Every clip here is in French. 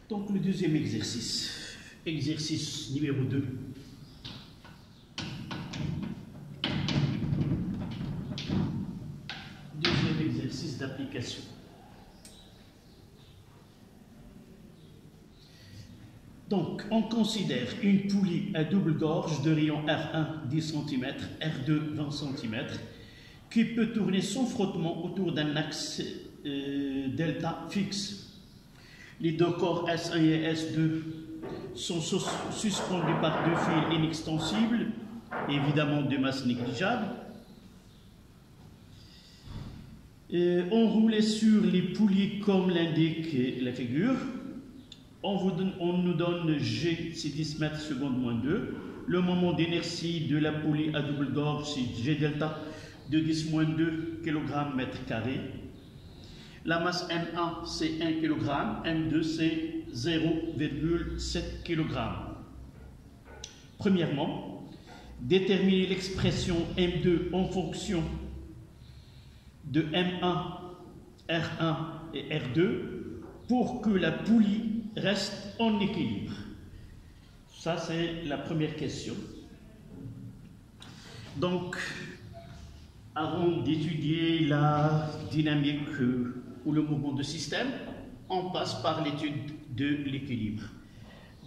Donc le deuxième exercice, exercice numéro 2. Deuxième exercice d'application. Donc, on considère une poulie à double gorge de rayon R1 10 cm, R2 20 cm, qui peut tourner sans frottement autour d'un axe delta fixe. Les deux corps S1 et S2 sont suspendus par deux fils inextensibles, évidemment de masse négligeable. Enroulés sur les poulies comme l'indique la figure. On nous donne G, c'est 10 mètres secondes moins 2. Le moment d'inertie de la poulie à double gorge, c'est G delta de 10 moins 2 kg mètre carré. La masse M1, c'est 1 kg, M2, c'est 0,7 kg. Premièrement, déterminer l'expression M2 en fonction de M1, R1 et R2 pour que la poulie reste en équilibre. Ça, c'est la première question. Donc, avant d'étudier la dynamique ou le mouvement de système, on passe par l'étude de l'équilibre.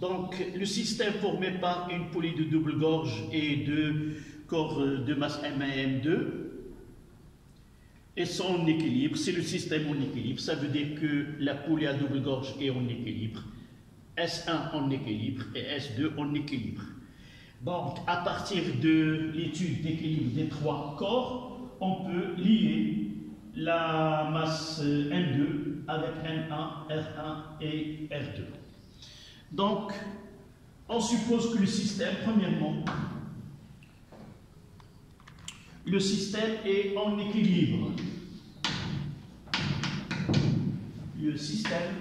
Donc, le système formé par une poulie de double gorge et deux corps de masse M1 et M2 et son équilibre, c'est le système en équilibre. Ça veut dire que la poulie à double gorge est en équilibre, S1 en équilibre et S2 en équilibre. Donc, à partir de l'étude d'équilibre des trois corps, on peut lier la masse M2 avec M1, R1 et R2. Donc, on suppose que le système, premièrement, le système est en équilibre. Le système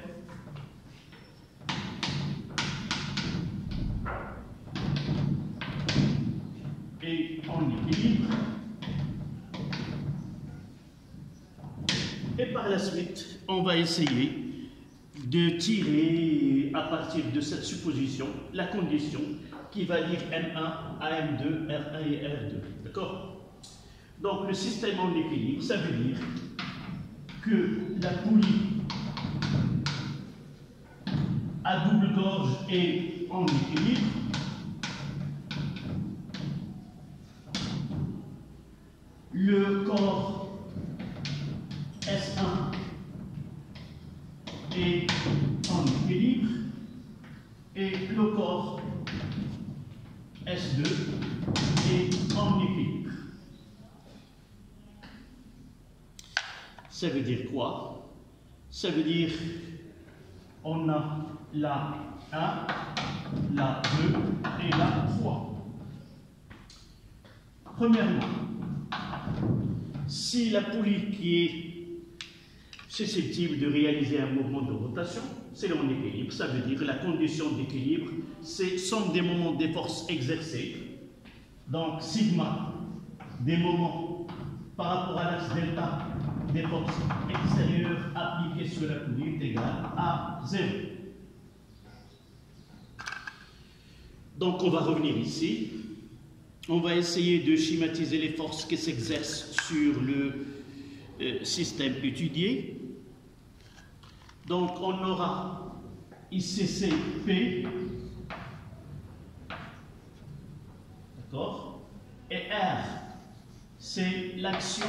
est en équilibre. Et par la suite, on va essayer de tirer à partir de cette supposition la condition qui va lier M1 à M2, R1 et R2. D'accord? Donc le système en équilibre, ça veut dire que la poulie à double gorge est en équilibre. Le corps S1 est en équilibre et le corps S2 est en équilibre. Ça veut dire quoi? Ça veut dire on a la 1, la 2 et la 3. Premièrement, si la poulie qui est susceptible de réaliser un mouvement de rotation, c'est en équilibre, ça veut dire la condition d'équilibre, c'est somme des moments des forces exercées. Donc, sigma des moments par rapport à l'axe delta des forces extérieures appliquées sur la poulie est égal à 0. Donc on va revenir ici. On va essayer de schématiser les forces qui s'exercent sur le système étudié. Donc on aura ici c'est P, d'accord, et R, c'est l'action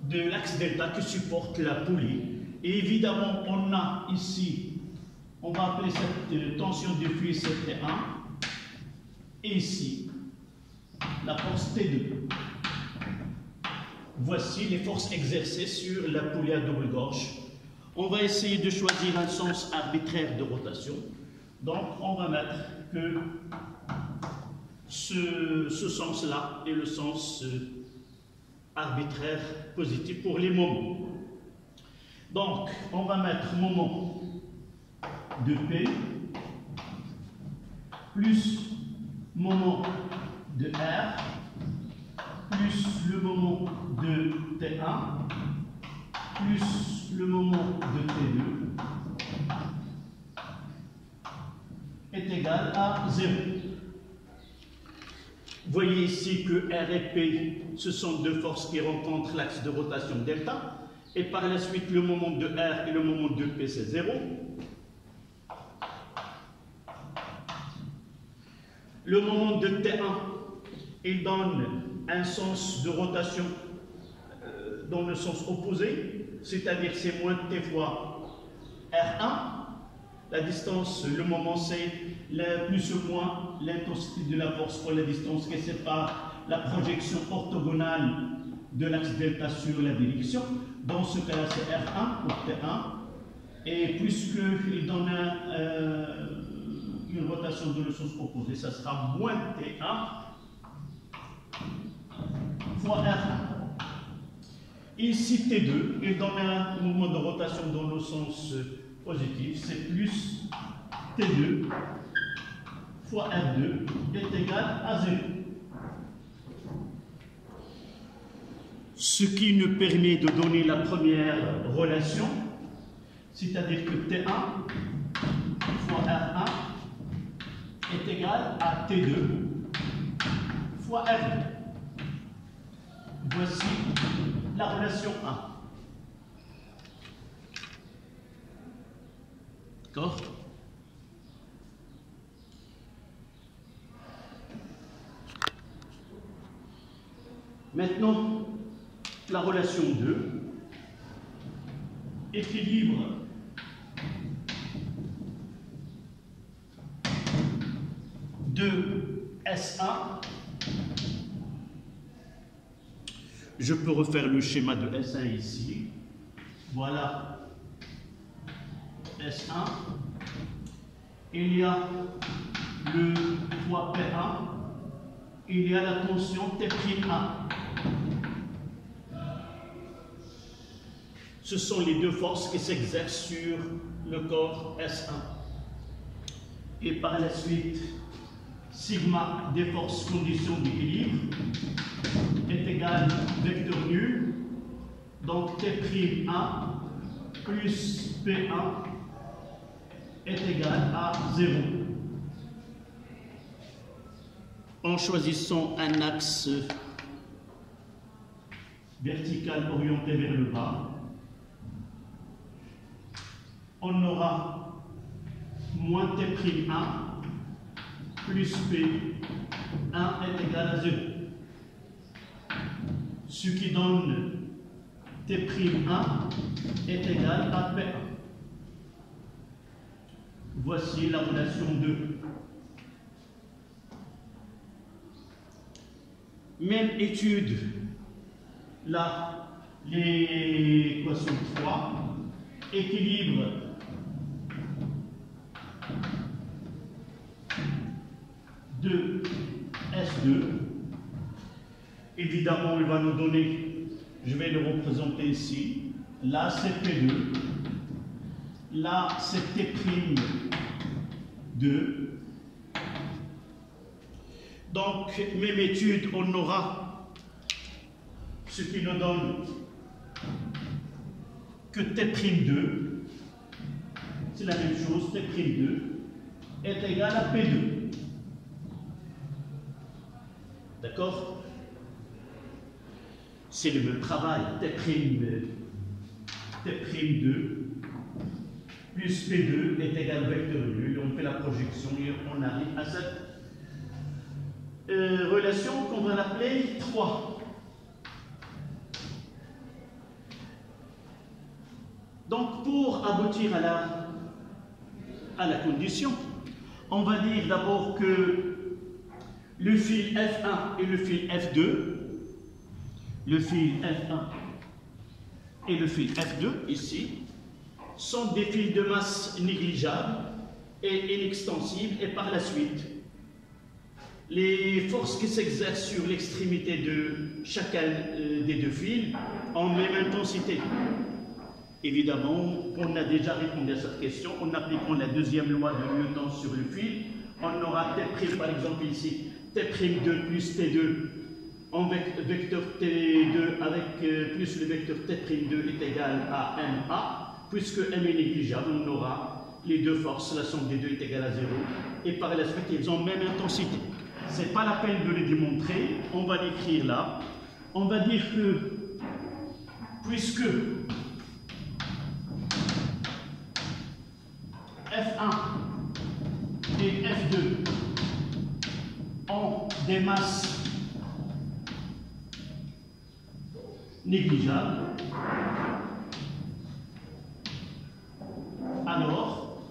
de l'axe delta qui supporte la poulie. Et évidemment, on a ici, on va appeler cette tension de flux T1, et ici, la force T2. Voici les forces exercées sur la poulie à double gorge. On va essayer de choisir un sens arbitraire de rotation. Donc, on va mettre que ce sens-là est le sens arbitraire positif pour les moments. Donc, on va mettre moment de P plus moment de R plus le moment de T1 plus le moment de T2 est égal à 0. Vous voyez ici que R et P, ce sont deux forces qui rencontrent l'axe de rotation delta. Et par la suite, le moment de R et le moment de P, c'est 0. Le moment de T1, il donne un sens de rotation dans le sens opposé, c'est-à-dire c'est moins T fois R1. La distance, le moment, c'est plus ou moins l'intensité de la force pour la distance qui sépare la projection orthogonale de l'axe delta sur la direction. Dans ce cas-là, c'est R1 pour T1. Et puisqu'il donne une rotation dans le sens opposé, ça sera moins T1 fois R1. Ici, T2, il donne un mouvement de rotation dans le sens positif, c'est plus T2 fois R2 est égal à 0. Ce qui nous permet de donner la première relation, c'est-à-dire que T1 fois R1 est égal à T2 fois R2. Voici la relation 1. D'accord? Maintenant, la relation 2, équilibre de S1. Je peux refaire le schéma de S1 ici. Voilà S1. Il y a le poids P1. Il y a la tension T'1. Ce sont les deux forces qui s'exercent sur le corps S1. Et par la suite, sigma des forces conditions d'équilibre est égal à vecteur nul. Donc T'1 plus P1 est égal à 0. En choisissant un axe vertical orienté vers le bas, on aura moins T'1 plus P1 est égal à 0. Ce qui donne T'1 est égal à P1. Voici la relation 2. Même étude, là, l'équation 3, équilibre de S2. Évidemment, il va nous donner, je vais le représenter ici, là c'est P2, là c'est T'2. Donc, même étude, on aura ce qui nous donne que T'2, c'est la même chose, T'2 est égal à P2. D'accord? C'est le même travail, T'2 plus P2 est égal à vecteur nul. On fait la projection et on arrive à cette relation qu'on va l'appeler 3. Donc, pour aboutir à la condition, on va dire d'abord que le fil F1 et le fil F2, le fil F1 et le fil F2, ici, sont des fils de masse négligeables et inextensibles, et par la suite, les forces qui s'exercent sur l'extrémité de chacun des deux fils ont même intensité. Évidemment, on a déjà répondu à cette question en appliquant la deuxième loi de Newton sur le fil. On aura T', par exemple ici, T'2 plus T2 en vecteur T2 avec plus le vecteur T'2 est égal à MA. Puisque M est négligeable, on aura les deux forces, la somme des deux est égale à 0, et par la suite, ils ont même intensité. Ce n'est pas la peine de le démontrer, on va l'écrire là. On va dire que, puisque F1 et F2 ont des masses négligeables, alors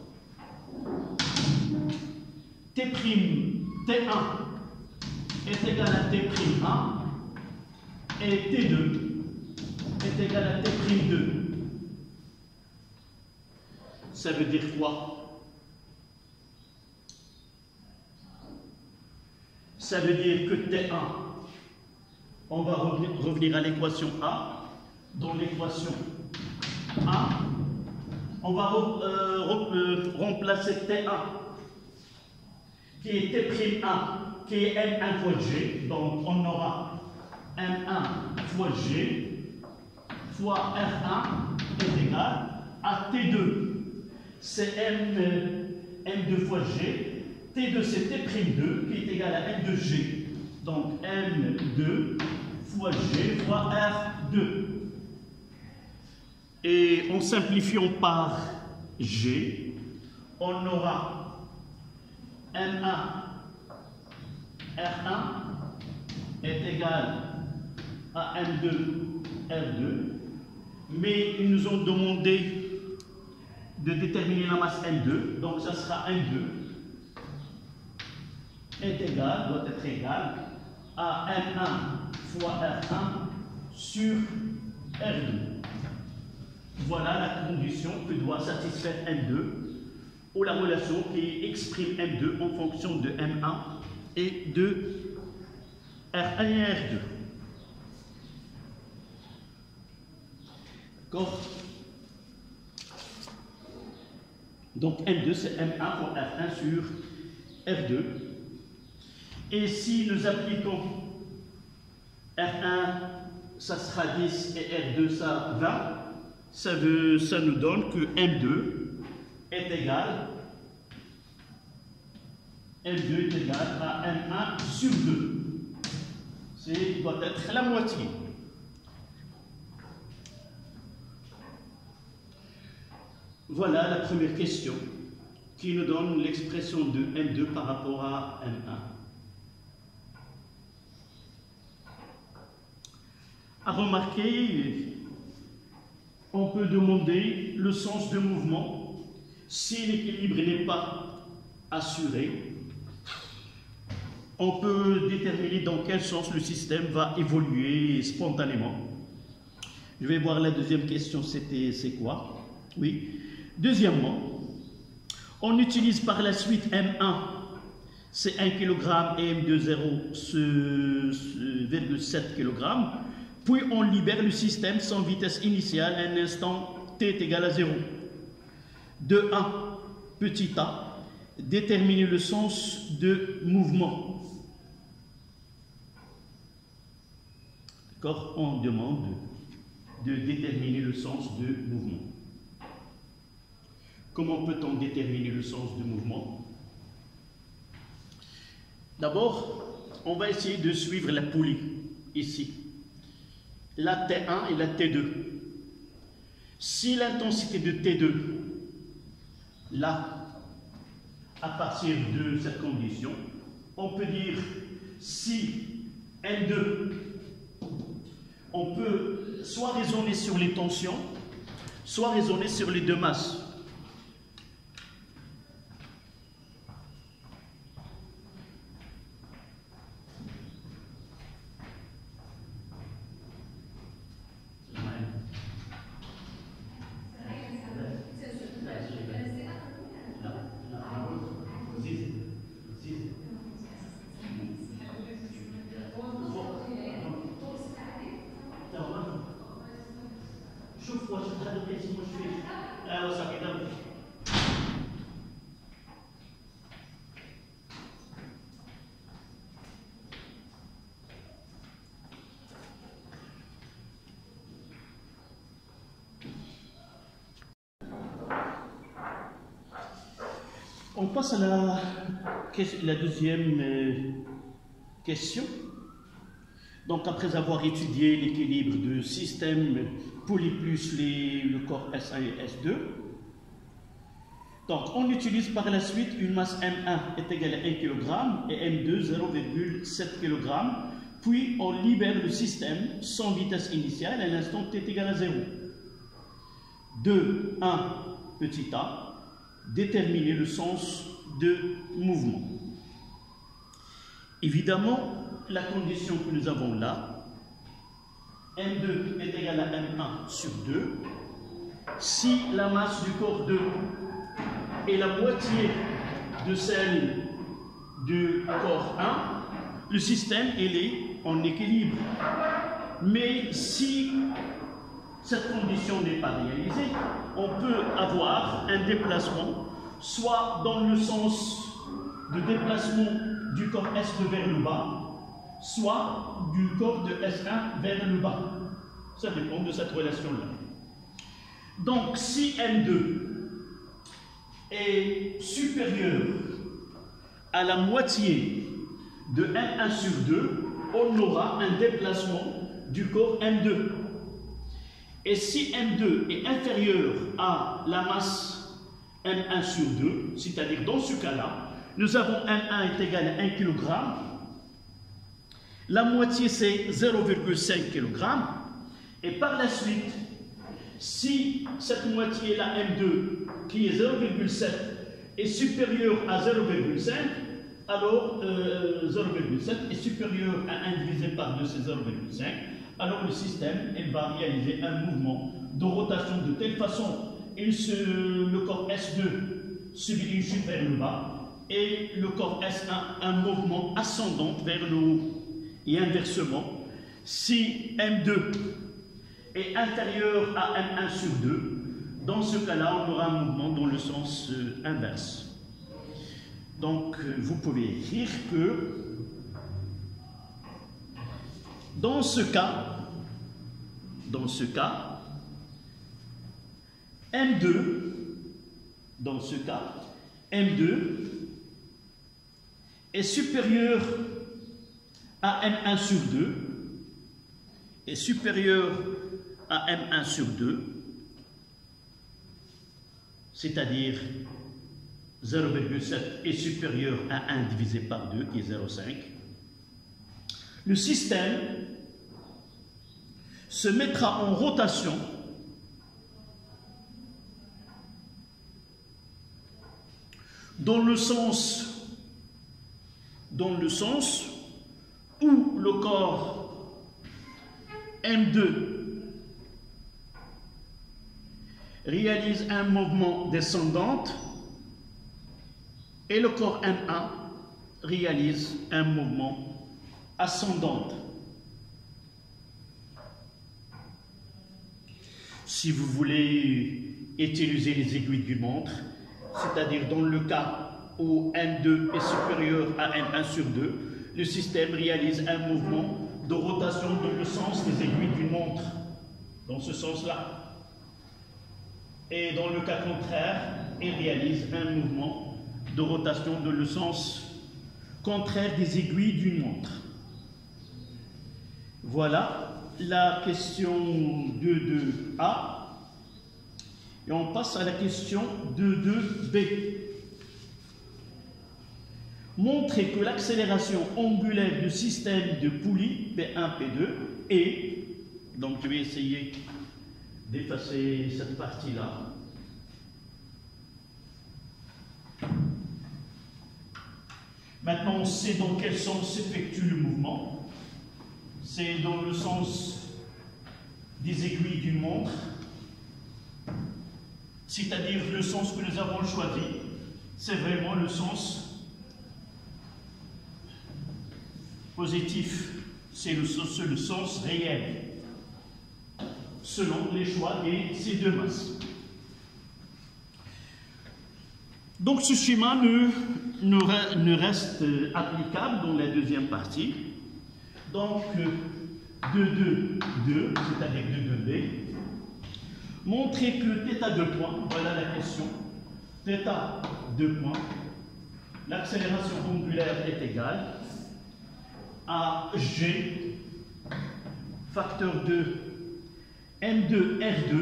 T'1 est égal à T'1 et T2 est égal à T'2. Ça veut dire quoi? Ça veut dire que T1, on va revenir à l'équation A. Dans l'équation A, on va remplacer T1, qui est T'1, qui est M1 fois G. Donc on aura M1 fois G fois R1 est égal à T2. C'est M2 fois G. T2 c'est T'2 qui est égal à M2G. Donc M2 fois G fois R2. Et en simplifiant par G, on aura M1 R1 est égal à M2 R2. Mais ils nous ont demandé de déterminer la masse M2, donc ça sera M2 doit être égal à M1 fois R1 sur R2. Voilà la condition que doit satisfaire M2, ou la relation qui exprime M2 en fonction de M1 et de R1 et R2. D'accord? Donc M2 c'est M1 fois R1 sur R2. Et si nous appliquons R1, ça sera 10 et R2 ça 20, ça nous donne que M2 est égal à M1 sur 2. C'est doit être la moitié. Voilà la première question qui nous donne l'expression de M2 par rapport à M1. À remarquer, on peut demander le sens de mouvement. Si l'équilibre n'est pas assuré, on peut déterminer dans quel sens le système va évoluer spontanément. Je vais voir la deuxième question, c'est quoi? Oui. Deuxièmement, on utilise par la suite M1, c'est 1 kg et M2 0,7 kg. Puis on libère le système sans vitesse initiale à un instant t est égal à 0. De 1, petit a, déterminer le sens de mouvement. D'accord? On demande de déterminer le sens de mouvement. Comment peut-on déterminer le sens de mouvement? D'abord, on va essayer de suivre la poulie ici. La T1 et la T2. Si l'intensité de T2, là, à partir de cette condition, on peut dire si N2, on peut soit raisonner sur les tensions, soit raisonner sur les deux masses. شوف واش هذا القسم واش فيه صافي passe à la deuxième question. Donc, après avoir étudié l'équilibre de système poly plus le corps S1 et S2, donc on utilise par la suite une masse M1 est égale à 1 kg et M2 0,7 kg, puis on libère le système sans vitesse initiale à l'instant t est égal à 0. 2, 1, petit a, déterminer le sens de mouvement. Évidemment, la condition que nous avons là, M2 est égal à M1 sur 2, si la masse du corps 2 est la moitié de celle du corps 1, le système est en équilibre. Mais si cette condition n'est pas réalisée, on peut avoir un déplacement, soit dans le sens de déplacement du corps S2 vers le bas, soit du corps de S1 vers le bas. Ça dépend de cette relation-là. Donc, si M2 est supérieur à la moitié de M1 sur 2, on aura un déplacement du corps M2. Et si M2 est inférieur à la masse M1 sur 2, c'est-à-dire dans ce cas-là, nous avons M1 est égal à 1 kg, la moitié c'est 0,5 kg, et par la suite, si cette moitié-là, M2, qui est 0,7, est supérieure à 0,5, alors 0,7 est supérieur à 1 divisé par 2, c'est 0,5, alors le système va réaliser un mouvement de rotation de telle façon, le corps S2 subit une chute vers le bas, et le corps S1 un mouvement ascendant vers le haut. Et inversement, si M2 est inférieur à M1 sur 2, dans ce cas-là, on aura un mouvement dans le sens inverse. Donc, vous pouvez écrire que dans ce cas, M2 est supérieur à M1 sur 2, est supérieur à M1 sur 2, c'est-à-dire 0,7 est supérieur à 1 divisé par 2, qui est 0,5, le système se mettra en rotation dans le sens où le corps M2 réalise un mouvement descendant et le corps M1 réalise un mouvement ascendant. Si vous voulez utiliser les aiguilles d'une montre, c'est-à-dire dans le cas où M2 est supérieur à M1 sur 2, le système réalise un mouvement de rotation dans le sens des aiguilles d'une montre, dans ce sens-là. Et dans le cas contraire, il réalise un mouvement de rotation dans le sens contraire des aiguilles d'une montre. Voilà la question 2.2a. Et on passe à la question 2.2b. Montrer que l'accélération angulaire du système de poulie P1, P2 est, donc je vais essayer d'effacer cette partie-là. Maintenant, on sait dans quel sens s'effectue le mouvement. C'est dans le sens des aiguilles d'une montre, c'est-à-dire le sens que nous avons choisi, c'est vraiment le sens positif, c'est le sens réel, selon les choix de ces deux masses. Donc ce schéma ne reste applicable dans la deuxième partie. Donc 2.2.2, c'est-à-dire 2.2b, montrer que θ2 points, voilà la question, θ2 points l'accélération angulaire est égale à G facteur de M2 R2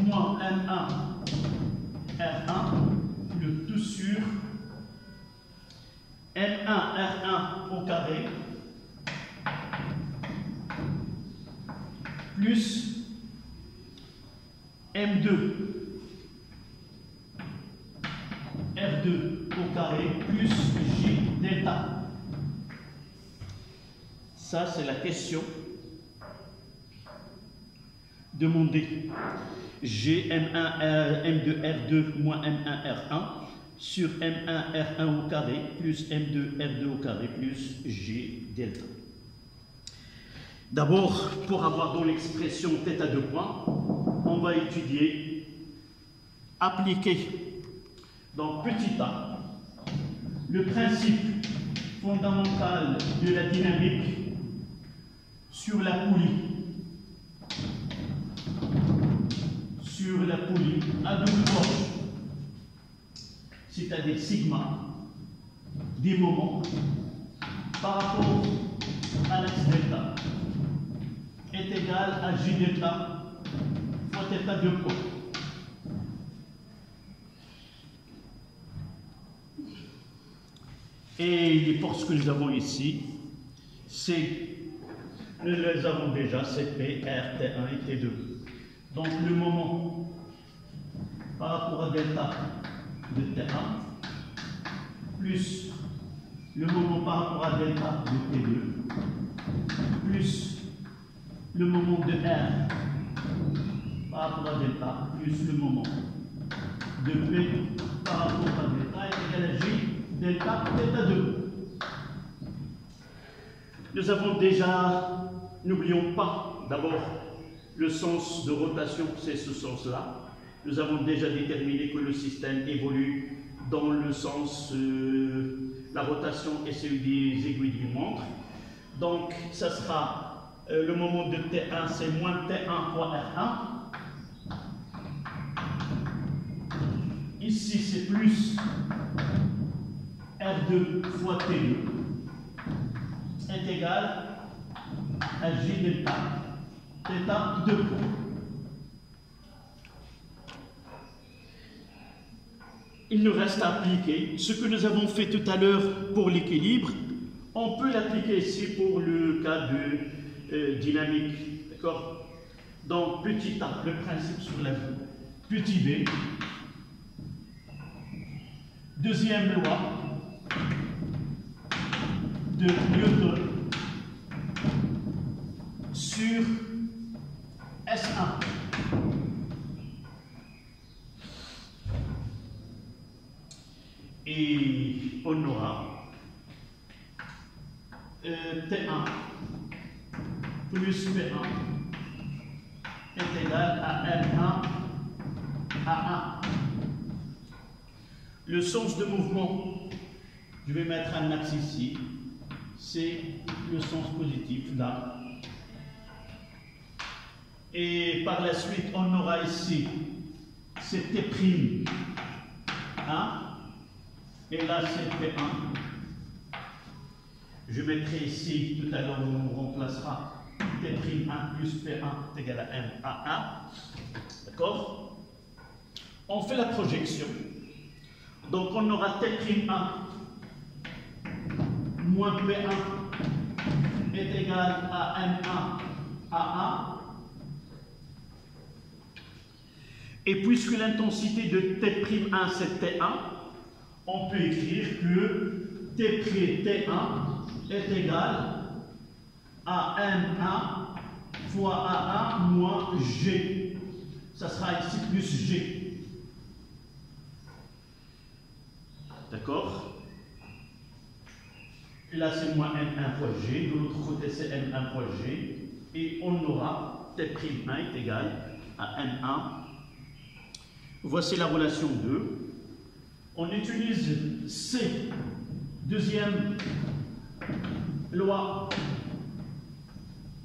moins M1 R1, le tout sur M1 R1 au carré plus M2 R2 au carré plus J delta. Ça, c'est la question demandée. G M1 M2 R2 moins M1 R1 sur M1 R1 au carré plus M2 R2 au carré plus G delta. D'abord, pour avoir dans l'expression θ à 2 points, on va étudier, appliquer dans petit a le principe fondamental de la dynamique sur la poulie à double gauche, c'est-à-dire sigma des moments par rapport à l'axe delta est égal à J delta fois θ 2 points. Et les forces que nous avons ici, nous les avons déjà, c'est P, R, T1 et T2. Donc le moment par rapport à delta de T1 plus le moment par rapport à delta de T2 plus le moment de R par rapport à delta plus le moment de P par rapport à delta est égal à J delta θ2. Nous avons déjà, n'oublions pas d'abord le sens de rotation, c'est ce sens-là. Nous avons déjà déterminé que le système évolue dans le sens, la rotation est celui des aiguilles d'une montre. Donc, ça sera le moment de T1, c'est moins T1 fois R1. Ici, c'est plus R2 fois T2 est égal à J delta θ 2 points. Il nous reste à appliquer ce que nous avons fait tout à l'heure pour l'équilibre. On peut l'appliquer ici pour le cas de dynamique. D'accord? Donc, petit a, le principe sur la vie. Petit b. Deuxième loi de Newton sur S1. Et on aura T1 plus P1 est égal à M1 à 1. Le sens de mouvement, je vais mettre un axe ici, c'est le sens positif là. Et par la suite, on aura ici, c'est T', hein? Et là, c'est P1. Je mettrai ici, tout à l'heure, on remplacera T'1 plus P1 égal à M à 1. D'accord? On fait la projection. Donc, on aura T'1 moins P1 est égal à M1 à 1. Et puisque l'intensité de T'1 c'est T1, on peut écrire que T'1 est égal à M1 fois A1 moins G. Ça sera ici plus G. D'accord? Là, c'est moins M1 fois G. De l'autre côté, c'est M1 fois G. Et on aura T'1 est égal à M1. Voici la relation 2. On utilise C, deuxième loi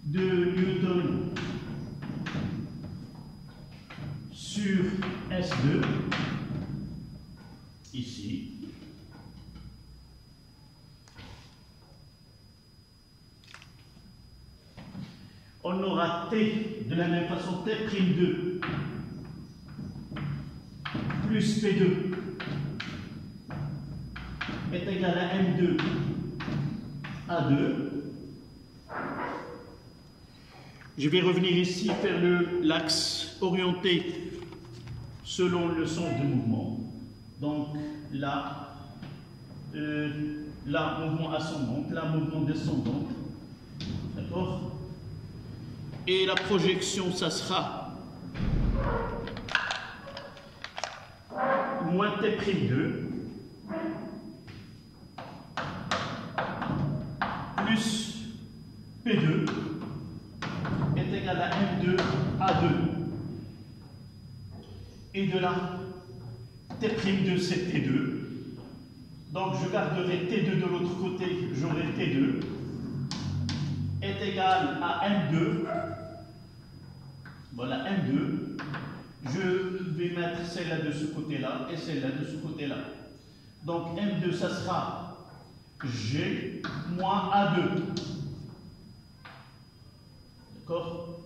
de Newton sur S2, ici. On aura T de la même façon, T'2 plus P2 est égal à M2 A2. Je vais revenir ici faire l'axe orienté selon le sens du mouvement. Donc là, là mouvement ascendant, là mouvement descendant. D'accord? Et la projection, ça sera moins T'2 plus P2 est égal à M2 A2. Et de là, T'2 c'est T2. Donc je garderai T2 de l'autre côté, j'aurai T2 est égal à M2. Voilà, M2. Je vais mettre celle-là de ce côté-là et celle-là de ce côté-là. Donc M2, ça sera G moins A2. D'accord?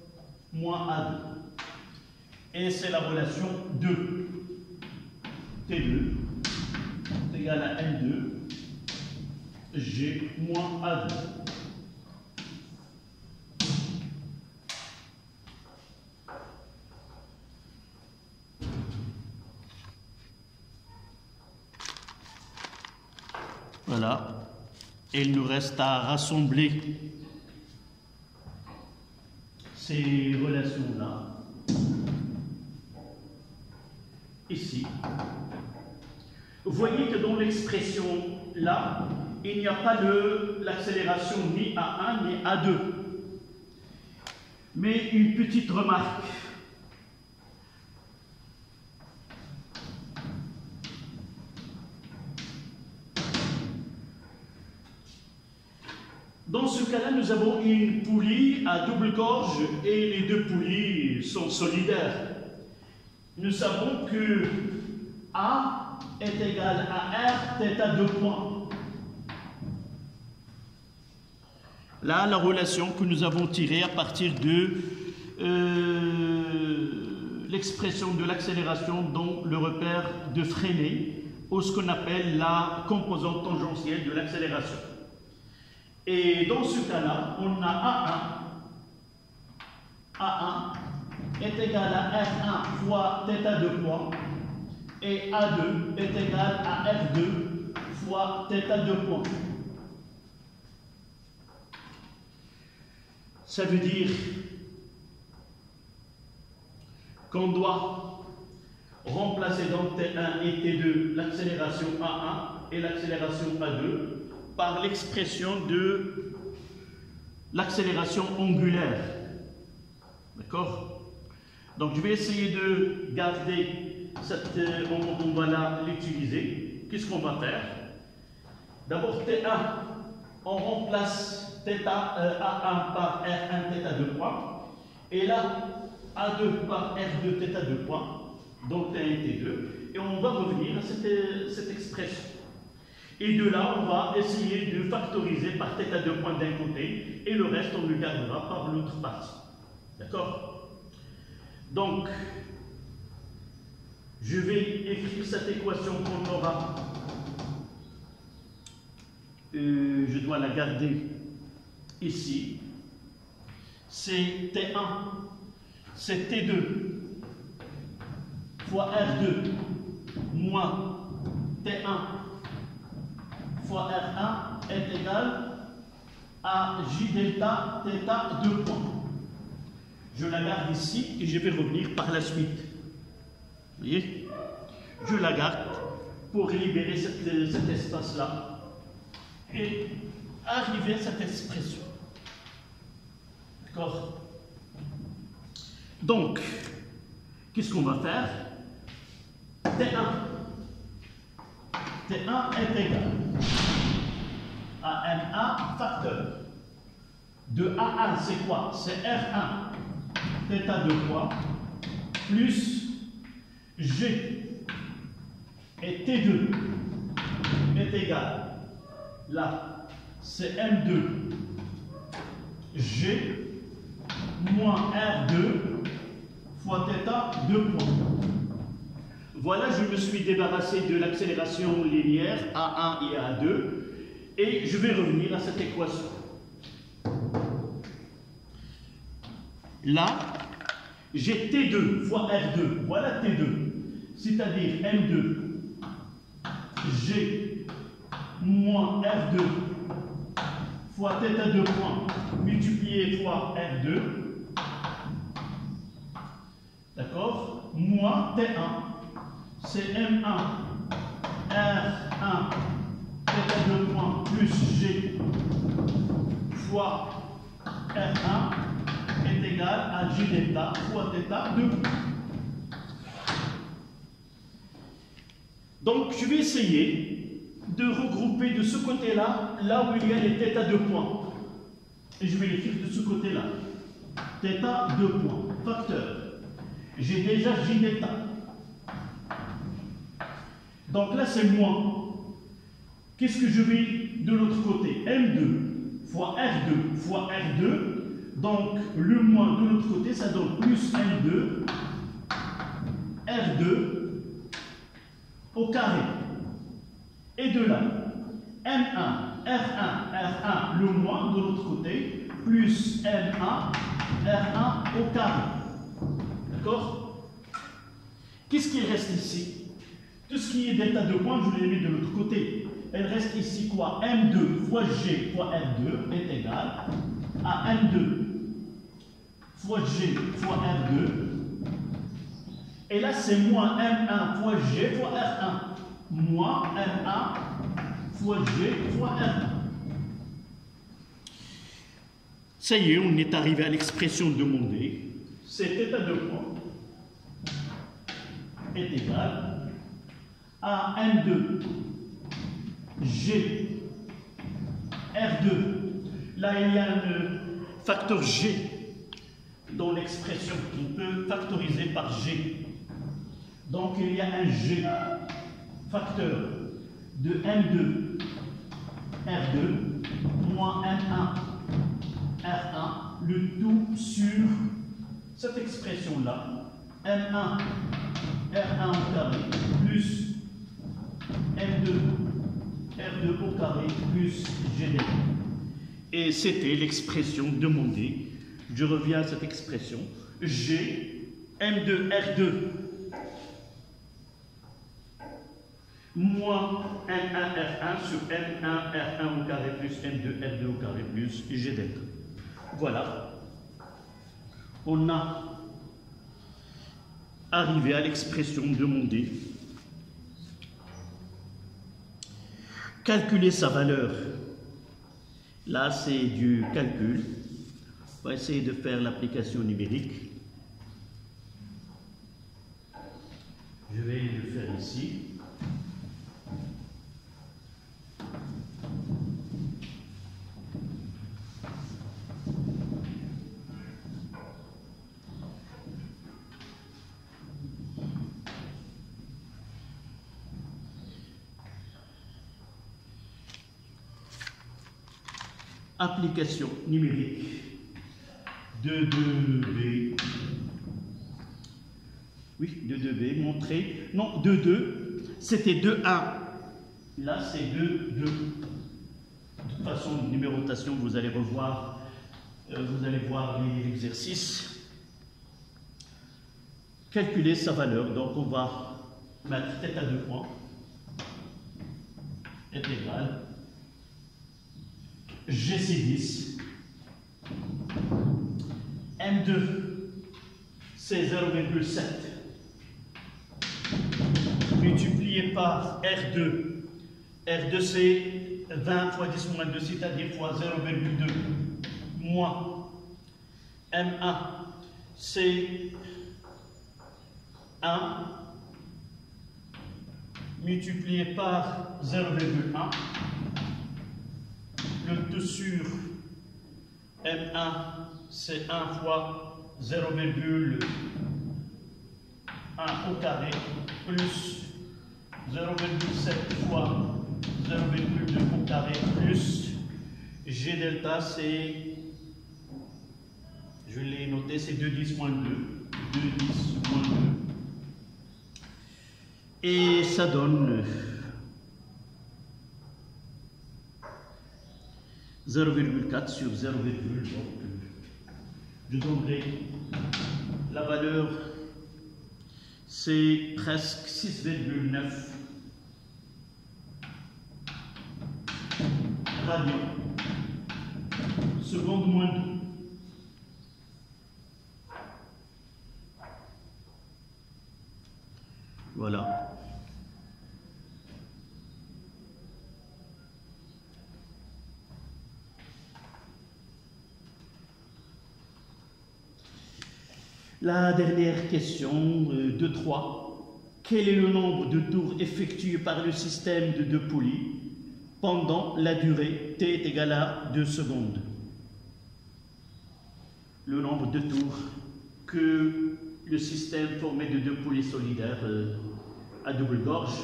Moins A2. Et c'est la relation 2. T2 est égal à M2. G moins A2. Voilà, et il nous reste à rassembler ces relations-là, ici. Vous voyez que dans l'expression là, il n'y a pas l'accélération ni A1 ni A2. Mais une petite remarque. Dans ce cas-là, nous avons une poulie à double gorge et les deux poulies sont solidaires. Nous savons que A est égal à R θ 2 points. Là, la relation que nous avons tirée à partir de l'expression de l'accélération dans le repère de Freinet, ou ce qu'on appelle la composante tangentielle de l'accélération. Et dans ce cas-là, on a A1 est égal à R1 fois θ 2 points et A2 est égal à R2 fois θ 2 points. Ça veut dire qu'on doit remplacer dans T1 et T2 l'accélération A1 et l'accélération A2 par l'expression de l'accélération angulaire. D'accord? Donc je vais essayer de garder cette... on va l'utiliser. Qu'est-ce qu'on va faire? D'abord T1, on remplace θ, A1 par R1 θ 2 points. Et là, A2 par R2 θ 2 points. Donc T1 et T2. Et on va revenir à cette expression. Et de là, on va essayer de factoriser par θ 2 points d'un côté, et le reste, on le gardera par l'autre partie. D'accord? Donc, je vais écrire cette équation qu'on aura. Je dois la garder ici. C'est T1, c'est T2 fois R2 moins T1 fois R1 est égal à J delta θ 2 points. Je la garde ici et je vais revenir par la suite. Vous voyez? Je la garde pour libérer cet espace-là et arriver à cette expression. D'accord? Donc, qu'est-ce qu'on va faire? T1 est égal à NA facteur de A1, c'est quoi? C'est R1 θ 2 points plus G et T2 est égal, là, c'est M2 G moins R2 fois θ, 2 points. Voilà, je me suis débarrassé de l'accélération linéaire A1 et A2 et je vais revenir à cette équation. Là, j'ai T2 fois R2, voilà T2, c'est-à-dire M2 G moins R2 fois θ 2 points multiplié fois R2, d'accord, moins T1, c'est M1 R1 θ 2 points plus G fois R1 est égal à G delta fois θ 2. Donc, je vais essayer de regrouper de ce côté-là, là où il y a les θ 2 points. Et je vais les écrire de ce côté-là. θ 2 points, facteur. J'ai déjà J delta. Donc là, c'est moins. Qu'est-ce que je vais de l'autre côté? M2 fois R2 fois R2. Donc, le moins de l'autre côté, ça donne plus M2 R2 au carré. Et de là, M1, R1, R1, le moins de l'autre côté, plus M1, R1 au carré. D'accord? Qu'est-ce qui reste ici? Tout ce qui est delta de points, je l'ai mis de l'autre côté. Elle reste ici quoi? M2 fois G fois R2 est égal à M2 fois G fois R2. Et là, c'est moins M1 fois G fois R1. Moins M1 fois G fois R1. Ça y est, on est arrivé à l'expression demandée. Cet état de point est égal à M2 G R2. Là, il y a un facteur G dans l'expression. On peut factoriser par G. Donc, il y a un G, facteur de M2, R2, moins M1, R1, le tout sur cette expression-là, M1, R1 au carré, plus M2, R2 au carré, plus GD. Et c'était l'expression demandée. Je reviens à cette expression. G, M2, R2, moins M1 R1 sur M1 R1 au carré plus M2 R2 au carré plus G delta. Voilà. On a arrivé à l'expression demandée. Calculer sa valeur. Là, c'est du calcul. On va essayer de faire l'application numérique. Je vais le faire ici. Application numérique de 2B. Oui, de 2B, montrer. Non, 2, c'était 2, 1. Là, c'est 2, 2. De toute façon, numérotation, vous allez revoir, vous allez voir l'exercice. Calculer sa valeur. Donc, on va mettre θ à 2 points est égal G6 M2 c'est 0,7 multiplié par R2. R2 c'est 20 fois 10 moins 2, c'est-à-dire fois 0,2 moins M1 c'est 1 multiplié par 0,1, le tout sur M1 c'est 1 fois 0,1 1 au carré plus 0,7 fois 0,2 au carré plus G delta, c'est, je l'ai noté, c'est 210 moins 2. 210 moins 2. Et ça donne 0,4 sur 0,2. Je donnerai la valeur, c'est presque 6,9 radians. Seconde moins 2. Voilà. La dernière question de 3. Quel est le nombre de tours effectués par le système de 2 poulies pendant la durée t est égal à 2 secondes? Le nombre de tours que le système formé de 2 poulies solidaires à double gorge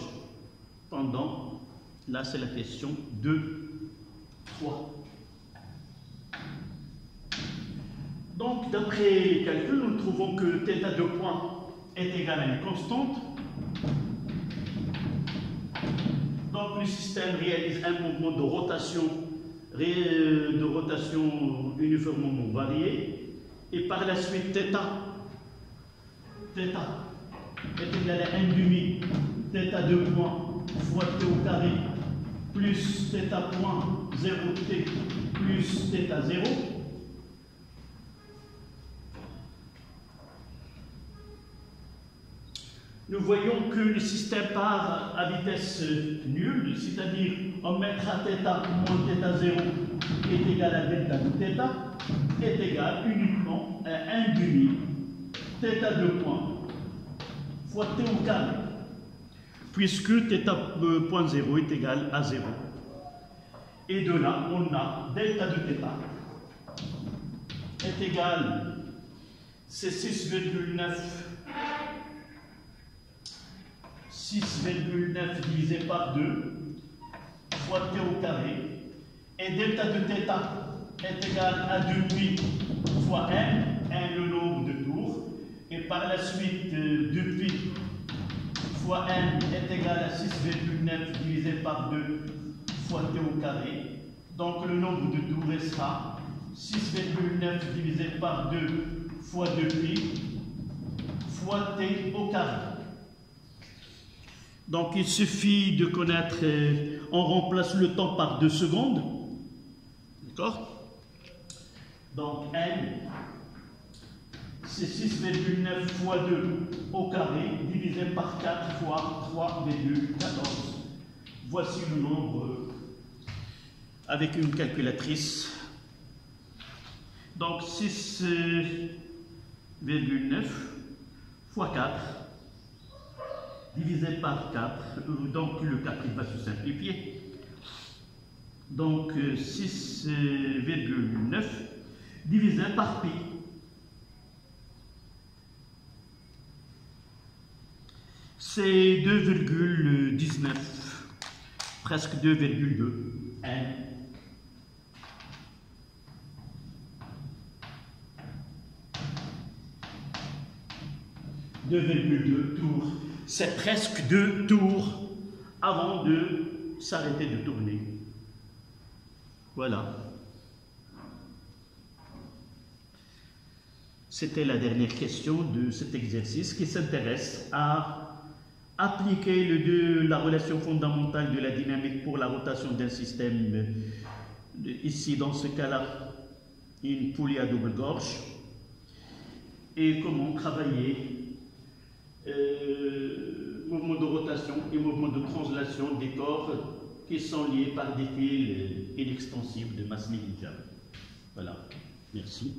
pendant, là c'est la question 2, 3. Donc d'après les calculs, nous trouvons que θ à 2 points est égal à une constante. Donc le système réalise un mouvement de rotation uniformément varié. Et par la suite, θ est égal à 1,5 θ 2 points fois t au carré plus θ point 0t plus θ 0. Nous voyons que le système part à vitesse nulle, c'est-à-dire on mettra θ moins θ 0 est égal à delta de θ est égal uniquement à 1,5 θ 2 points fois t au carré, puisque θ point 0 est égal à 0. Et de là, on a delta de θ est égal, c'est 6,9 divisé par 2 fois t au carré, et delta de θ est égal à 2π fois n, le nombre de tours, et par la suite 2π fois n est égal à 6,9 divisé par 2 fois t au carré. Donc le nombre de tours restera 6,9 divisé par 2 fois 2π fois t au carré. Donc il suffit de connaître, on remplace le temps par 2 secondes, d'accord? Donc n, c'est 6,9 fois 2 au carré, divisé par 4 fois 3,14. Voici le nombre avec une calculatrice. Donc 6,9 fois 4. Divisé par 4, donc le 4 il va se simplifier. Donc 6,9 divisé par pi. C'est 2,19, presque 2,2 n. « 2,2 tours. C'est presque 2 tours avant de s'arrêter de tourner. Voilà. C'était la dernière question de cet exercice qui s'intéresse à appliquer la relation fondamentale de la dynamique pour la rotation d'un système, ici dans ce cas-là, une poulie à double gorge, et comment travailler mouvement de rotation et mouvement de translation des corps qui sont liés par des fils inextensibles de masse négligeable. Voilà, merci.